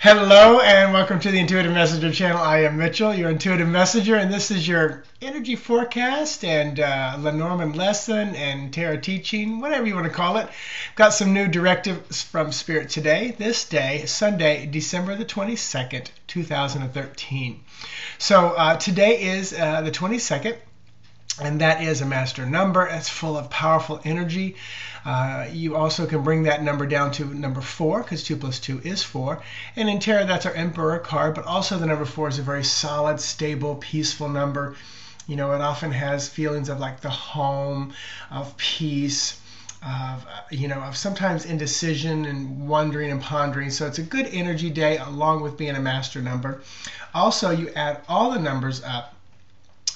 Hello and welcome to the Intuitive Messenger channel. I am Mitchell, your Intuitive Messenger, and this is your energy forecast and Lenormand lesson and tarot teaching, whatever you want to call it. Got some new directives from Spirit today. This day, Sunday, December the 22nd, 2013. So today is the 22nd. And that is a master number. It's full of powerful energy. You also can bring that number down to number 4, because 2 plus 2 is 4. And in tarot, that's our Emperor card. But also the number 4 is a very solid, stable, peaceful number. You know, it often has feelings of like the home, of peace, of sometimes indecision and wondering and pondering. So it's a good energy day along with being a master number. Also, you add all the numbers up,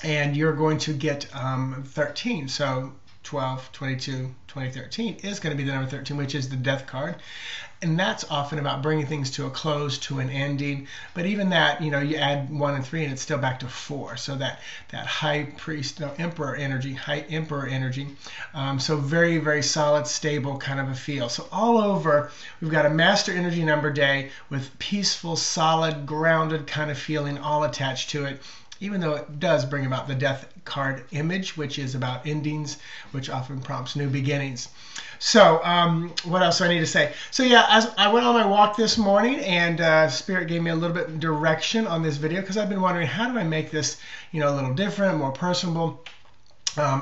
and you're going to get 13. So 12, 22, 2013 is going to be the number 13, which is the Death card. And that's often about bringing things to a close, to an ending. But even that, you add 1 and 3 and it's still back to 4. So that high priest, emperor energy, high emperor energy. So very, very solid, stable kind of a feel. So all over, we've got a master energy number day with peaceful, solid, grounded kind of feeling all attached to it, even though it does bring about the Death card image, which is about endings, which often prompts new beginnings. So what else do I need to say? So yeah, as I went on my walk this morning, and Spirit gave me a little bit of direction on this video, because I've been wondering, how do I make this a little different, more personable,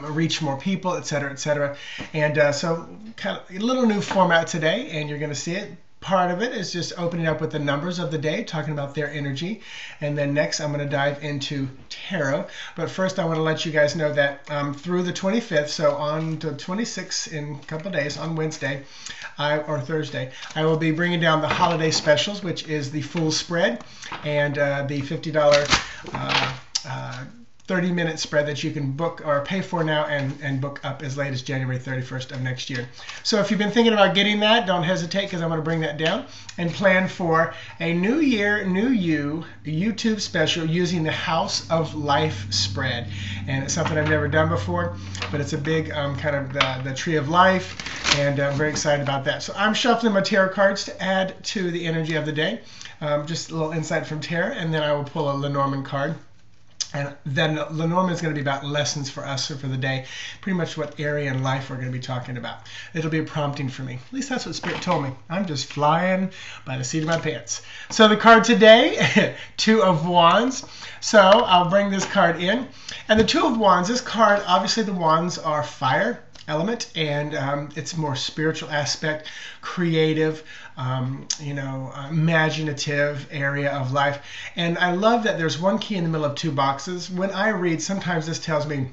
reach more people, etc., etc. And so kind of a little new format today, and you're going to see it. Part of it is just opening up with the numbers of the day, talking about their energy. And then next, I'm going to dive into tarot. But first, I want to let you guys know that through the 25th, so on the 26th in a couple of days, on Wednesday or Thursday, I will be bringing down the holiday specials, which is the full spread and the $50 30-minute spread that you can book or pay for now and book up as late as January 31st of next year. So if you've been thinking about getting that, don't hesitate, because I'm going to bring that down, and plan for a New Year, New You YouTube special using the House of Life spread. And it's something I've never done before, but it's a big kind of the Tree of Life, and I'm very excited about that. So I'm shuffling my tarot cards to add to the energy of the day. Just a little insight from tarot, and then I will pull a Lenormand card. And then Lenormand is going to be about lessons for us or for the day, pretty much what area in life we're going to be talking about. It'll be a prompting for me. At least that's what Spirit told me. I'm just flying by the seat of my pants. So the card today, 2 of Wands. So I'll bring this card in. And the 2 of Wands, this card, obviously the wands are fire element, and it's more spiritual aspect, creative, imaginative area of life. And I love that there's one key in the middle of 2 boxes. When I read, sometimes this tells me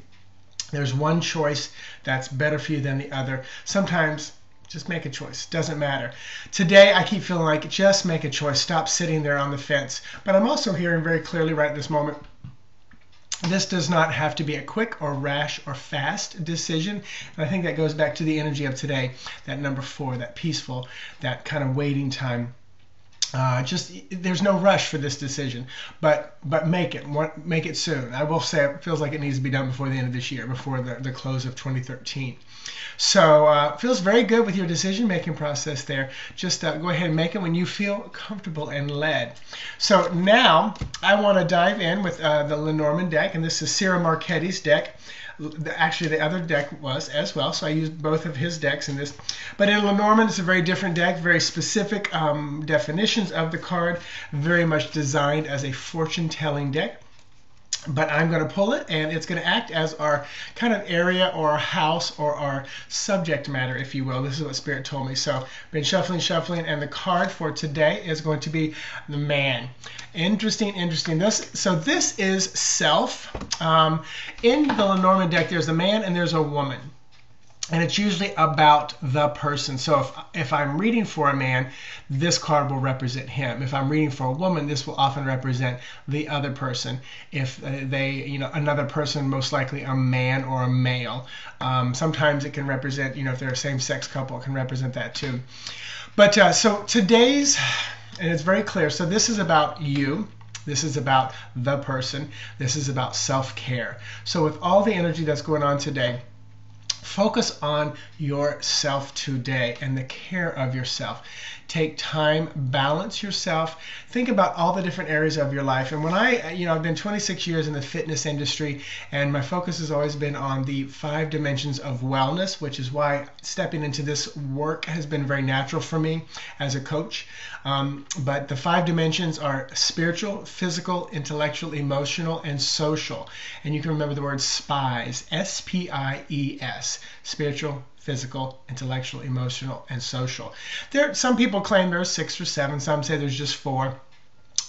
there's one choice that's better for you than the other. Sometimes just make a choice. Doesn't matter. Today, I keep feeling like just make a choice. Stop sitting there on the fence. But I'm also hearing very clearly right at this moment, this does not have to be a quick or rash or fast decision. And I think that goes back to the energy of today, that number 4, that peaceful, that kind of waiting time. There's no rush for this decision, but make it soon. I will say it feels like it needs to be done before the end of this year, before the close of 2013. So feels very good with your decision-making process there. Just go ahead and make it when you feel comfortable and led. So now I want to dive in with the Lenormand deck, and this is Ciro Marchetti's deck. Actually, the other deck was as well, so I used both of his decks in this. But in Lenormand, it's a very different deck, very specific definitions of the card, very much designed as a fortune-telling deck. But I'm going to pull it, and it's going to act as our kind of area or our house or our subject matter, if you will. This is what Spirit told me. So I've been shuffling, and the card for today is going to be the Man. Interesting. This is self. In the Lenormand deck, there's a man and there's a woman. And it's usually about the person. So if I'm reading for a man, this card will represent him. If I'm reading for a woman, this will often represent the other person. If they, another person, most likely a man or a male. Sometimes it can represent, if they're a same-sex couple, it can represent that too. But so today's, and it's very clear, so this is about you. This is about the person. This is about self-care. So with all the energy that's going on today, Focus on yourself today and the care of yourself. Take time, balance yourself. Think about all the different areas of your life. And when I've been 26 years in the fitness industry, and my focus has always been on the 5 dimensions of wellness, which is why stepping into this work has been very natural for me as a coach. But the 5 dimensions are spiritual, physical, intellectual, emotional, and social. And you can remember the word SPIES, S-P-I-E-S, spiritual, physical, intellectual, emotional, and social. Some people claim there's 6 or 7. Some say there's just 4.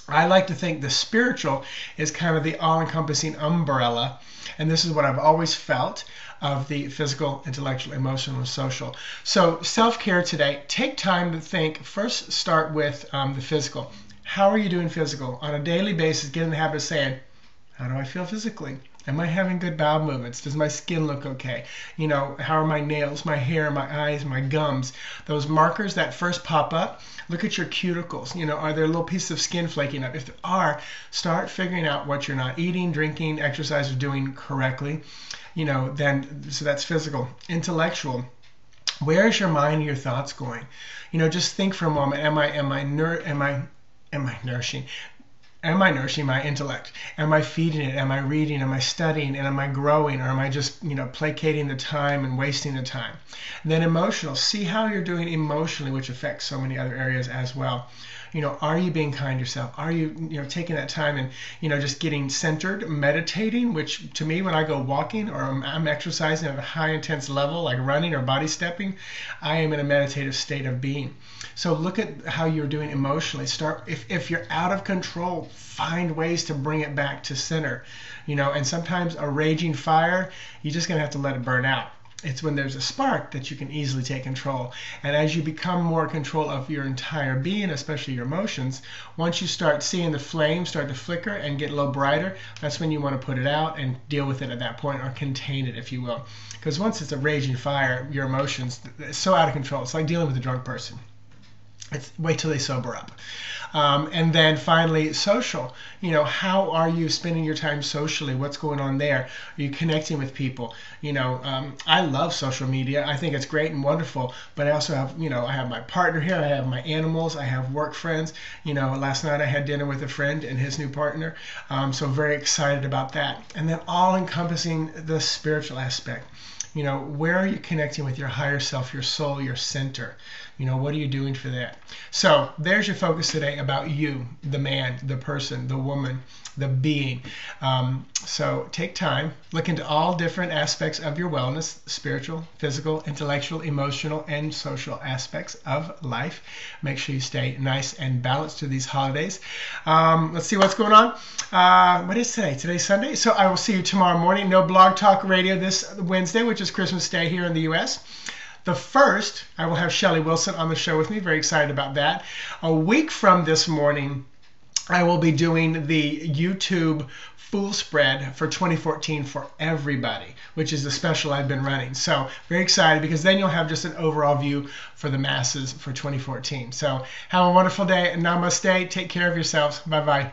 I like to think the spiritual is kind of the all-encompassing umbrella, and this is what I've always felt of the physical, intellectual, emotional, and social. So self-care today, take time to think. First, start with the physical. How are you doing physical? On a daily basis, get in the habit of saying, how do I feel physically? Am I having good bowel movements? Does my skin look okay? How are my nails, my hair, my eyes, my gums? Those markers that first pop up, look at your cuticles. Are there little pieces of skin flaking up? If there are, start figuring out what you're not eating, drinking, exercise, or doing correctly. So that's physical. Intellectual. Where is your mind and your thoughts going? Just think for a moment. Am I nourishing? Am I nourishing my intellect? Am I feeding it? Am I reading? Am I studying? And am I growing? Or am I just, placating the time and wasting the time? And then emotional. See how you're doing emotionally, which affects so many other areas as well. Are you being kind to yourself? Are you, taking that time and, just getting centered, meditating, which to me, when I go walking or I'm exercising at a high intense level, like running or body stepping, I am in a meditative state of being. So look at how you're doing emotionally. If you're out of control, find ways to bring it back to center. And sometimes a raging fire, you're just going to have to let it burn out. It's when there's a spark that you can easily take control. And as you become more in control of your entire being, especially your emotions, once you start seeing the flame start to flicker and get a little brighter, that's when you want to put it out and deal with it at that point, or contain it, if you will. Because once it's a raging fire, your emotions, it's so out of control. It's like dealing with a drunk person. Wait till they sober up. And then finally, social. How are you spending your time socially? What's going on there? Are you connecting with people? I love social media. I think it's great and wonderful. But I also have, I have my partner here. I have my animals. I have work friends. Last night I had dinner with a friend and his new partner. So very excited about that. And then all encompassing the spiritual aspect. Where are you connecting with your higher self, your soul, your center? What are you doing for that? So there's your focus today about you, the man, the person, the woman, the being. So take time, look into all different aspects of your wellness, spiritual, physical, intellectual, emotional, and social aspects of life. Make sure you stay nice and balanced through these holidays. Let's see what's going on. What is today? Today's Sunday. So I will see you tomorrow morning. No Blog Talk Radio this Wednesday, which is Christmas Day here in the U.S. The 1st, I will have Shelly Wilson on the show with me. Very excited about that. A week from this morning, I will be doing the YouTube Full Spread for 2014 for everybody, which is the special I've been running. So very excited, because then you'll have just an overall view for the masses for 2014. So have a wonderful day. Namaste. Take care of yourselves. Bye-bye.